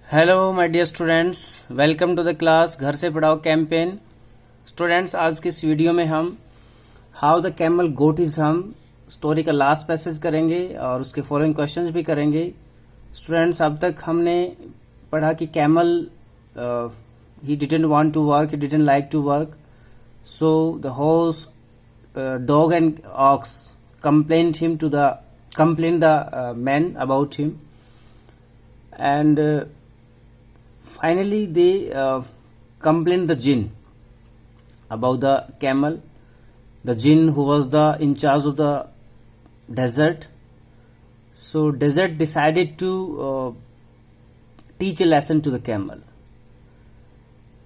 Hello my dear students, welcome to the class घर से पढ़ाओ कैंपेन। स्टूडेंट्स, आज की इस वीडियो में हम how the camel got his hump story का लास्ट पैसेज करेंगे और उसके फॉलोइंग क्वेश्चंस भी करेंगे। स्टूडेंट्स, अब तक हमने पढ़ा कि camel he didn't want to work, he didn't like to work, so the horse, dog and ox complained the man about him, and finally they complained the jinn about the camel, the jinn who was the in charge of the desert. So desert decided to teach a lesson to the camel,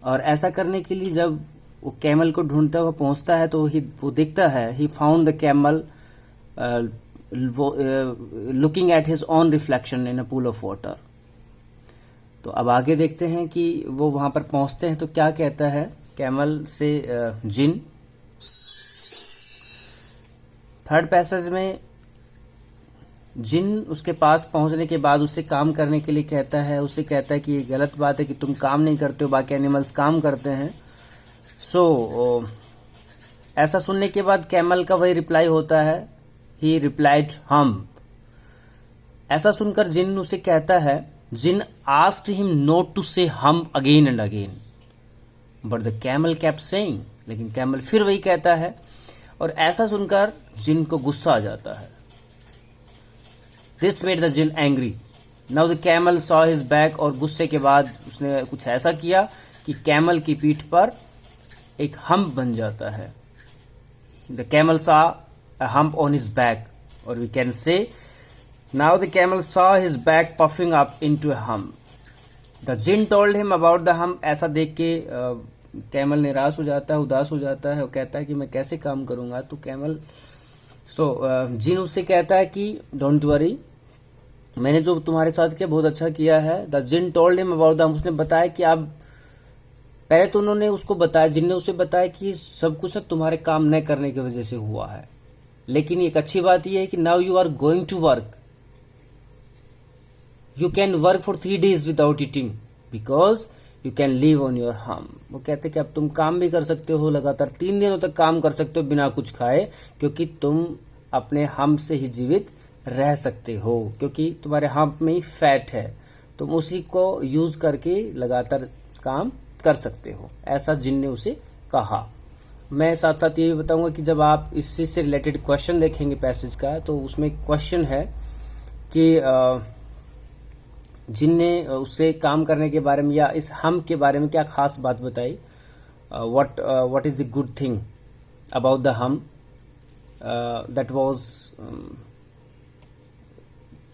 और ऐसा करने के लिए जब वो camel को ढूंढता हुआ पहुंचता है तो वो देखता है, he found the camel looking at his own reflection in a pool of water. तो अब आगे देखते हैं कि वो वहां पर पहुंचते हैं तो क्या कहता है कैमल से जिन। थर्ड पैसेज में जिन उसके पास पहुंचने के बाद उससे काम करने के लिए कहता है, उससे कहता है कि ये गलत बात है कि तुम काम नहीं करते हो, बाकी एनिमल्स काम करते हैं। ऐसा सुनने के बाद कैमल का वही रिप्लाई होता है, ही रिप्लाइड हम। ऐसा सुनकर जिन उसे कहता है, जिन asked him not to say hump again and again, but the camel kept saying, लेकिन कैमल फिर वही कहता है। और ऐसा सुनकर जिन को गुस्सा आ जाता है। This made the Jin angry. Now the camel saw his back, और गुस्से के बाद उसने कुछ ऐसा किया कि कैमल की पीठ पर एक हम्प बन जाता है। The camel saw a hump on his back, और we can say now the camel saw his back puffing up into a hump. The Jin told him about the hump. ऐसा देख के कैमल निराश हो जाता है, उदास हो जाता है और कहता है कि मैं कैसे काम करूंगा। तो कैमल जिन उससे कहता है कि डोंट वरी, मैंने जो तुम्हारे साथ किया बहुत अच्छा किया है। The Jin told him about the hump. उसने बताया कि अब पहले तो उन्होंने उसको बताया, जिनने उसे बताया कि सब कुछ तुम्हारे काम न करने की वजह से हुआ है, लेकिन एक अच्छी बात यह है कि now you are going to work, you can work for 3 days without eating because you can live on your hump. वो कहते कि अब तुम काम भी कर सकते हो, लगातार 3 दिनों तक काम कर सकते हो बिना कुछ खाए, क्योंकि तुम अपने हम से ही जीवित रह सकते हो, क्योंकि तुम्हारे हम में ही फैट है, तुम उसी को यूज करके लगातार काम कर सकते हो। ऐसा जिन ने उसे कहा। मैं साथ साथ ये भी बताऊंगा कि जब आप इससे से रिलेटेड क्वेश्चन देखेंगे पैसेज का, तो उसमें क्वेश्चन है कि जिन ने उससे काम करने के बारे में या इस हम के बारे में क्या खास बात बताई। What is a good thing about the hump that was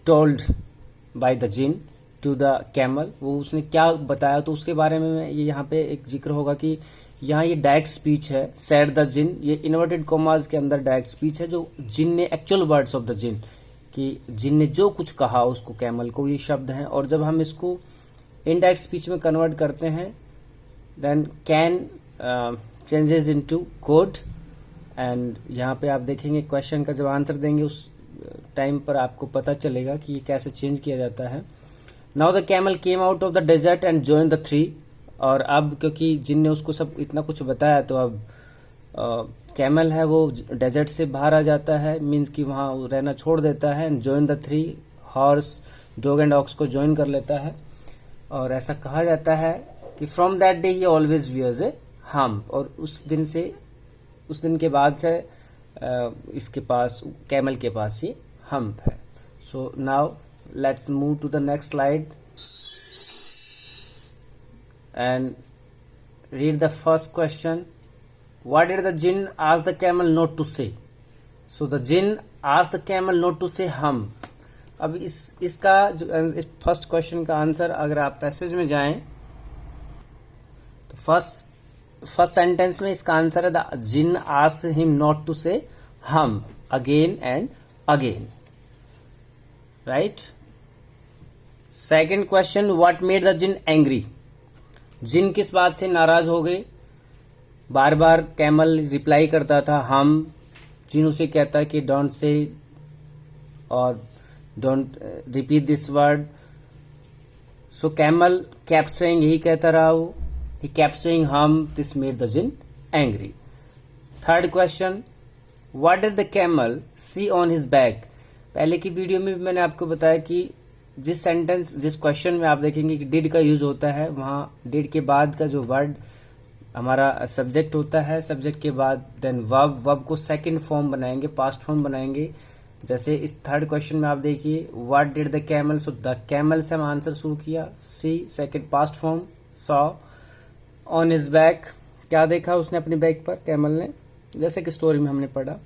told by the jinn to the camel. वो उसने क्या बताया, तो उसके बारे में ये यहाँ पे एक जिक्र होगा कि यहाँ ये डायरेक्ट स्पीच है, सेड द जिन। ये इन्वर्टेड कॉमास के अंदर डायरेक्ट स्पीच है, जो जिन ने एक्चुअल वर्ड्स ऑफ द जिन, कि जिन ने जो कुछ कहा उसको कैमल को, ये शब्द हैं। और जब हम इसको इनडायरेक्ट स्पीच में कन्वर्ट करते हैं, then can changes into could. And यहाँ पे आप देखेंगे क्वेश्चन का जब आंसर देंगे उस टाइम पर आपको पता चलेगा कि ये कैसे चेंज किया जाता है। Now the camel came out of the desert and join the 3। और अब क्योंकि जिन ने उसको सब इतना कुछ बताया, तो अब कैमल है वो डेजर्ट से बाहर आ जाता है, मीन्स कि वहाँ रहना छोड़ देता है। And join the 3, horse, dog and ox को ज्वाइन कर लेता है। और ऐसा कहा जाता है कि from that day he always wears a hump. और उस दिन के बाद से इसके पास, कैमल के पास ये हम्प है। So now let's move to the next slide and read the first question. What did the jinn ask the camel not to say? So the jinn asked the camel not to say hum. अब इसका इस first question का answer अगर आप passage में जाएं तो first sentence में इसका आंसर है the jinn asked him not to say hump again and again, right. Second question, what made the Jin angry. Jinn किस बात से नाराज हो गए। बार बार कैमल रिप्लाई करता था हम, जिन उसे कहता कि डोंट से और don't repeat this word. So camel kept saying, यही कहता रहा वो, he kept saying hum, this made the jinn angry. Third question, what did the camel see on his back? पहले की वीडियो में भी मैंने आपको बताया कि जिस क्वेश्चन में आप देखेंगे कि डिड का यूज होता है, वहाँ डिड के बाद का जो वर्ड हमारा सब्जेक्ट होता है, सब्जेक्ट के बाद देन वर्ब को सेकंड फॉर्म बनाएंगे, पास्ट फॉर्म बनाएंगे. जैसे इस थर्ड क्वेश्चन में आप देखिए, what did the camel, so the camel से हम आंसर शुरू किया. See second past form, saw on his back, क्या देखा उसने अपने बैक पर कैमल ने, जैसे कि स्टोरी में हमने पढ़ा.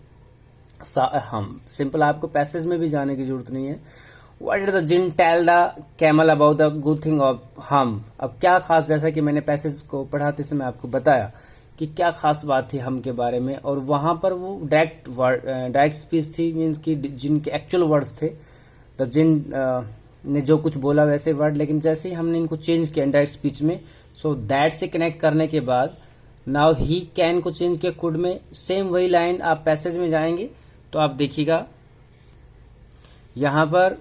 हम सिंपल, आपको पैसेज में भी जाने की जरूरत नहीं है. What did the jinn tell the camel about the good thing of hum? अब क्या खास, जैसा कि मैंने पैसेज को पढ़ाते समय आपको बताया कि क्या खास बात थी हम के बारे में, और वहां पर वो डायरेक्ट स्पीच थी, मीन्स कि जिन के एक्चुअल वर्ड्स थे. द जिन ने जो कुछ बोला वैसे वर्ड, लेकिन जैसे ही हमने इनको चेंज किया डायरेक्ट स्पीच में, सो दैट से कनेक्ट करने के बाद नाउ ही कैन को चेंज किया कुड में. सेम वही लाइन आप पैसेज में जाएंगे तो आप देखिएगा यहाँ पर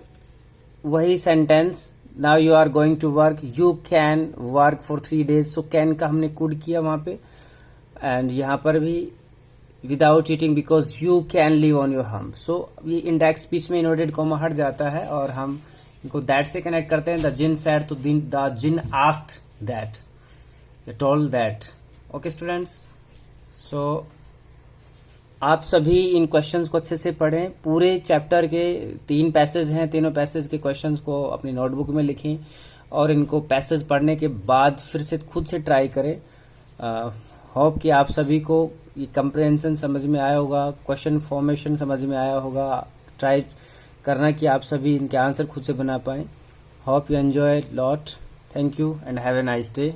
वही sentence, now you are going to work, you can work for 3 days. So can का हमने कुड किया वहां पे, एंड यहाँ पर भी without eating because you can live on your हम. सो ये इनडायरेक्ट स्पीच में इनवर्टेड कॉमा हट जाता है और हम इनको दैट से कनेक्ट करते हैं. द जिन सैड, तो the jinn asked that, told that. Okay students, so आप सभी इन क्वेश्चंस को अच्छे से पढ़ें. पूरे चैप्टर के 3 पैसेज हैं, तीनों पैसेज के क्वेश्चंस को अपनी नोटबुक में लिखें और इनको पैसेज पढ़ने के बाद फिर से खुद से ट्राई करें. होप कि आप सभी को ये कंप्रहेंशन समझ में आया होगा, क्वेश्चन फॉर्मेशन समझ में आया होगा. ट्राई करना कि आप सभी इनके आंसर खुद से बना पाएं. Hope you enjoy lot. Thank you and have a nice day.